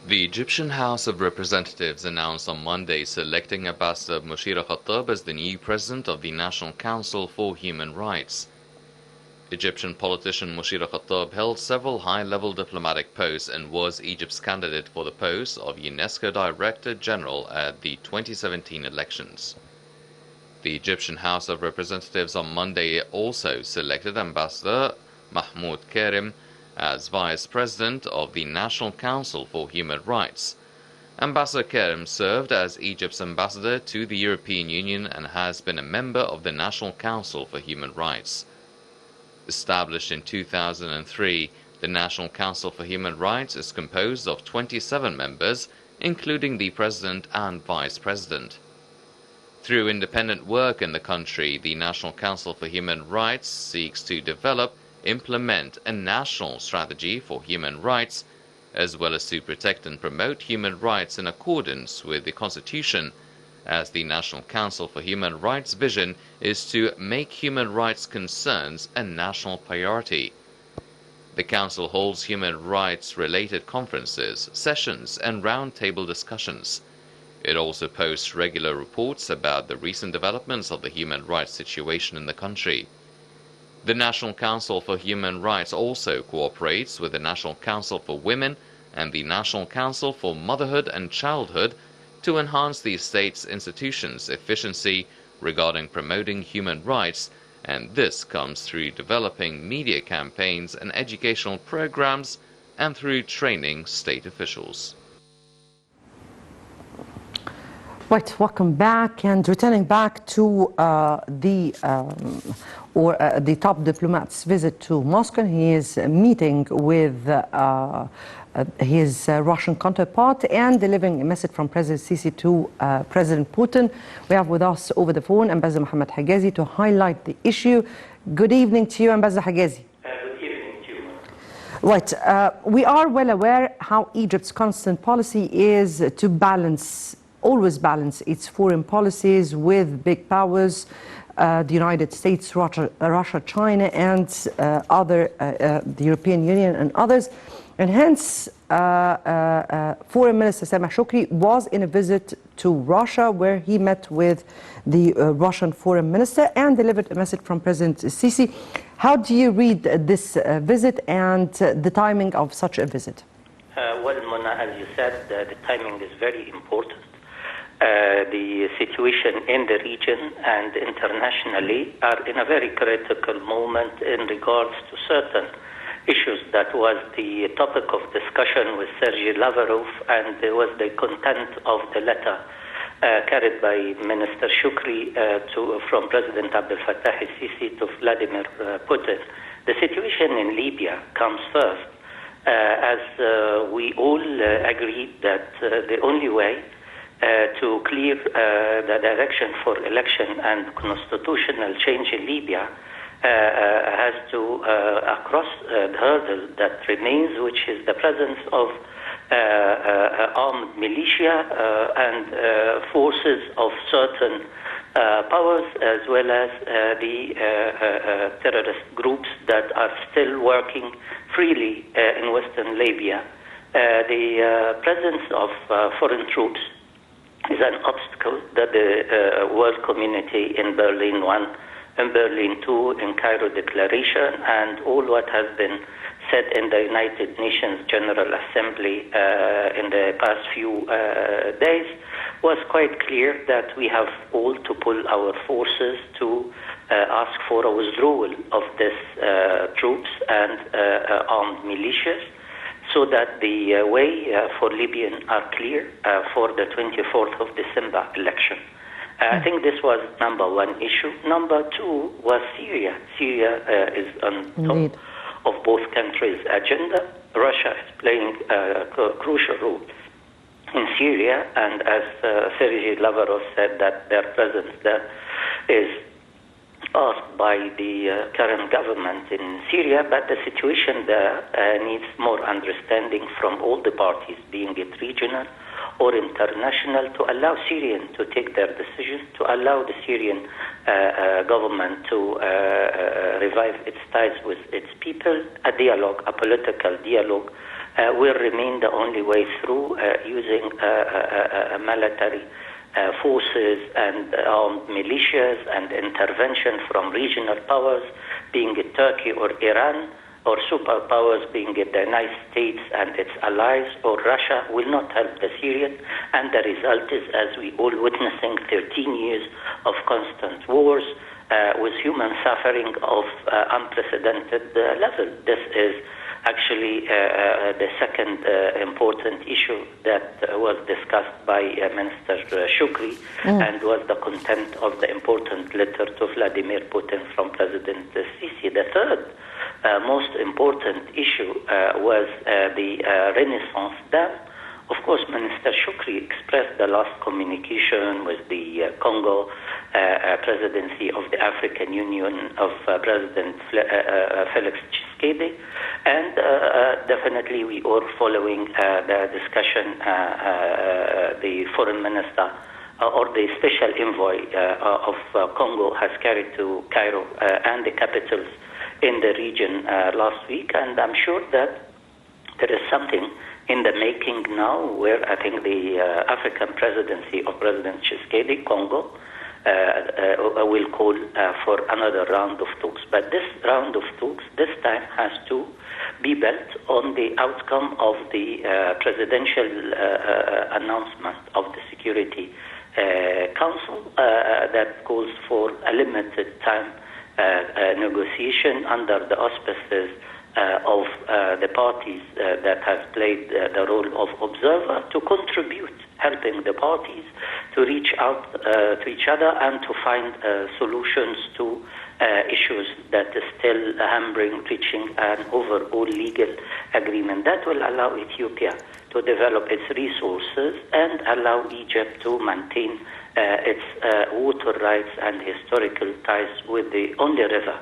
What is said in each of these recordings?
The Egyptian House of Representatives announced on Monday selecting Ambassador Mushira Khattab as the new president of the National Council for Human Rights. Egyptian politician Mushira Khattab held several high-level diplomatic posts and was Egypt's candidate for the post of UNESCO Director General at the 2017 elections. The Egyptian House of Representatives on Monday also selected Ambassador Mahmoud Karim as Vice President of the National Council for Human Rights. Ambassador Karim served as Egypt's ambassador to the European Union and has been a member of the National Council for Human Rights. Established in 2003, the National Council for Human Rights is composed of 27 members, including the President and Vice President. Through independent work in the country, the National Council for Human Rights seeks to develop, implement a national strategy for human rights, as well as to protect and promote human rights in accordance with the Constitution, as the National Council for Human Rights' vision is to make human rights concerns a national priority. The Council holds human rights-related conferences, sessions, and roundtable discussions. It also posts regular reports about the recent developments of the human rights situation in the country. The National Council for Human Rights also cooperates with the National Council for Women and the National Council for Motherhood and Childhood to enhance the state's institutions' efficiency regarding promoting human rights, and this comes through developing media campaigns and educational programs and through training state officials. Right, welcome back, and returning back to the top diplomat's visit to Moscow. He is meeting with his Russian counterpart and delivering a message from President Sisi to President Putin. We have with us over the phone Ambassador Mohamed Hegazy to highlight the issue. Good evening to you, Ambassador Hegazy. Good evening to you. Right, we are well aware how Egypt's constant policy is to always balance its foreign policies with big powers, the United States, Russia, China, and the European Union and others. And hence, Foreign Minister Sameh Shoukry was in a visit to Russia, where he met with the Russian Foreign Minister and delivered a message from President Sisi. How do you read this visit and the timing of such a visit? Well, Mona, as you said, the timing is very important. The situation in the region and internationally are in a very critical moment in regards to certain issues that was the topic of discussion with Sergei Lavrov, and was the content of the letter carried by Minister Shoukry from President Abdel Fattah el-Sisi to Vladimir Putin. The situation in Libya comes first, as we all agreed that the only way to clear the direction for election and constitutional change in Libya has to cross the hurdle that remains, which is the presence of armed militia and forces of certain powers, as well as the terrorist groups that are still working freely in Western Libya. The presence of foreign troops is an obstacle that the world community in Berlin 1, in Berlin 2, in Cairo Declaration, and all what has been said in the United Nations General Assembly in the past few days was quite clear that we have all to pull our forces to ask for a withdrawal of these troops and armed militias, so that the way for Libyan are clear for the 24th of December election. I think this was number one issue. Number two was Syria. Syria is on top of both countries' agenda. Russia is playing a crucial role in Syria, and as Sergei Lavrov said, that their presence there is asked by the current government in Syria, but the situation there needs more understanding from all the parties, being it regional or international, to allow Syrians to take their decisions, to allow the Syrian government to revive its ties with its people, a dialogue, a political dialogue will remain the only way through, using military forces and armed militias and intervention from regional powers, being it Turkey or Iran, or superpowers being it the United States and its allies, or Russia, will not help the Syrians. And the result is, as we all witnessing, 13 years of constant wars with human suffering of unprecedented level. This is actually the second important issue that was discussed by Minister Shukri and was the content of the important letter to Vladimir Putin from President Sisi. The third most important issue was the Renaissance Dam. Of course, Minister Shukri expressed the last communication with the Congo presidency of the African Union of President Felix Tshisekedi, and definitely we are following the discussion the foreign minister or the special envoy of Congo has carried to Cairo and the capitals in the region last week, and I'm sure that there is something in the making now, where I think the African presidency of President Tshisekedi, Congo, will call for another round of talks. But this round of talks, this time, has to be built on the outcome of the presidential announcement of the Security Council that calls for a limited time negotiation under the auspices of the parties that have played the role of observer to contribute, helping the parties to reach out to each other and to find solutions to issues that is still hampering reaching an overall legal agreement that will allow Ethiopia to develop its resources and allow Egypt to maintain its water rights and historical ties with the only river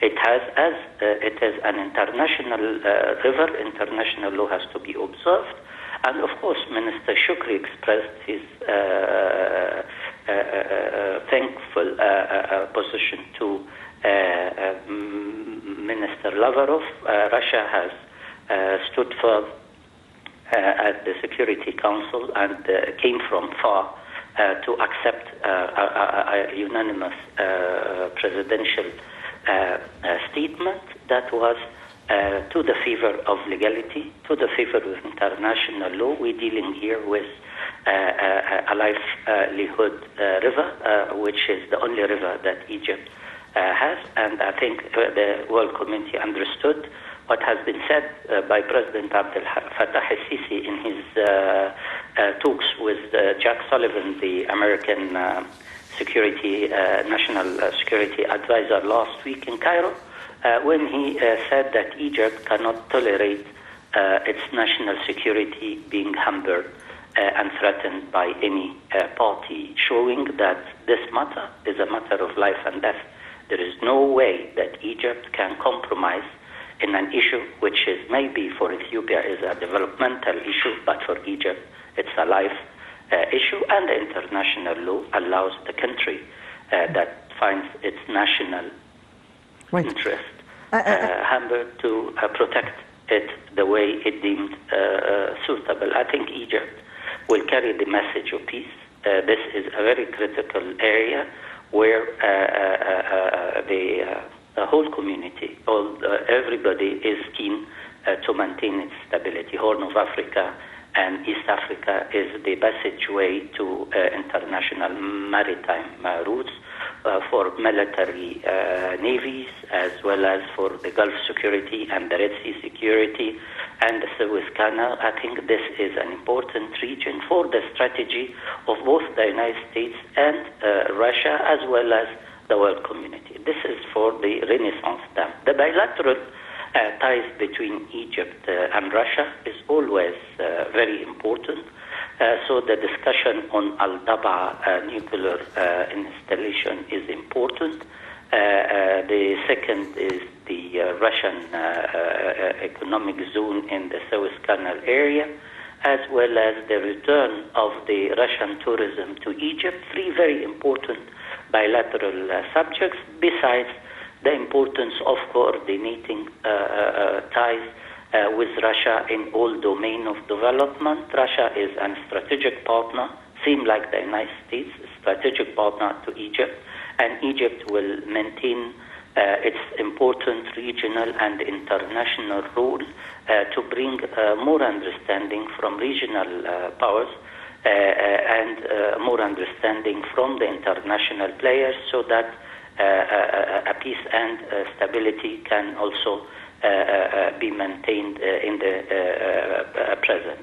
it has, as it is an international river. International law has to be observed. And of course, Minister Shukri expressed his thankful position to Minister Lavrov. Russia has stood firm at the Security Council and came from far to accept a unanimous presidential statement that was to the favor of legality, to the favor of international law. We're dealing here with a livelihood river, which is the only river that Egypt has, and I think the world community understood what has been said by President Abdel Fattah al-Sisi in his talks with Jack Sullivan, the American National Security Advisor, last week in Cairo, when he said that Egypt cannot tolerate its national security being hampered and threatened by any party, showing that this matter is a matter of life and death. There is no way that Egypt can compromise in an issue which is maybe for Ethiopia is a developmental issue, but for Egypt it's a life issue, and the international law allows the country that finds its national interest hampered to protect it the way it deemed suitable. I think Egypt will carry the message of peace. This is a very critical area where the whole community, everybody is keen to maintain its stability. Horn of Africa and East Africa is the passageway to international maritime routes for military navies, as well as for the Gulf security and the Red Sea security and the Suez Canal. I think this is an important region for the strategy of both the United States and Russia, as well as the world community. This is for the Renaissance Dam. The bilateral ties between Egypt and Russia is always very important. So the discussion on Al-Daba nuclear installation is important. The second is the Russian economic zone in the Suez Canal area, as well as the return of the Russian tourism to Egypt. Three very important bilateral subjects, besides the importance of coordinating ties with Russia in all domain of development. Russia is a strategic partner, same like the United States, a strategic partner to Egypt, and Egypt will maintain its important regional and international role to bring more understanding from regional powers and more understanding from the international players, so that a peace and stability can also be maintained in the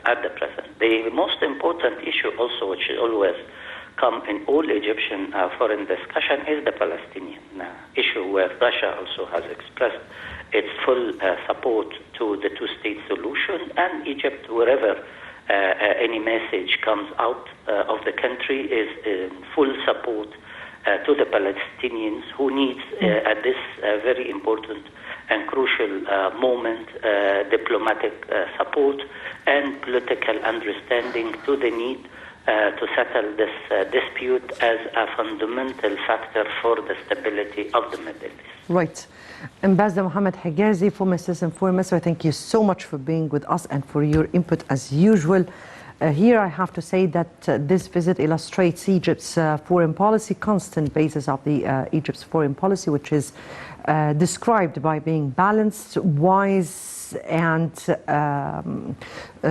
at the present. The most important issue also, which always come in all Egyptian foreign discussion, is the Palestinian issue, where Russia also has expressed its full support to the two-state solution, and Egypt, wherever any message comes out of the country, is in full support to the Palestinians, who needs at this very important and crucial moment diplomatic support and political understanding to the need to settle this dispute as a fundamental factor for the stability of the Middle East. Right. Ambassador Mohamed Hegazy, former Assistant Foreign Minister, thank you so much for being with us and for your input as usual. Here I have to say that this visit illustrates Egypt's foreign policy, constant basis of the Egypt's foreign policy, which is described by being balanced, wise and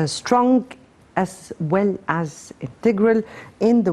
strong, as well as integral in the way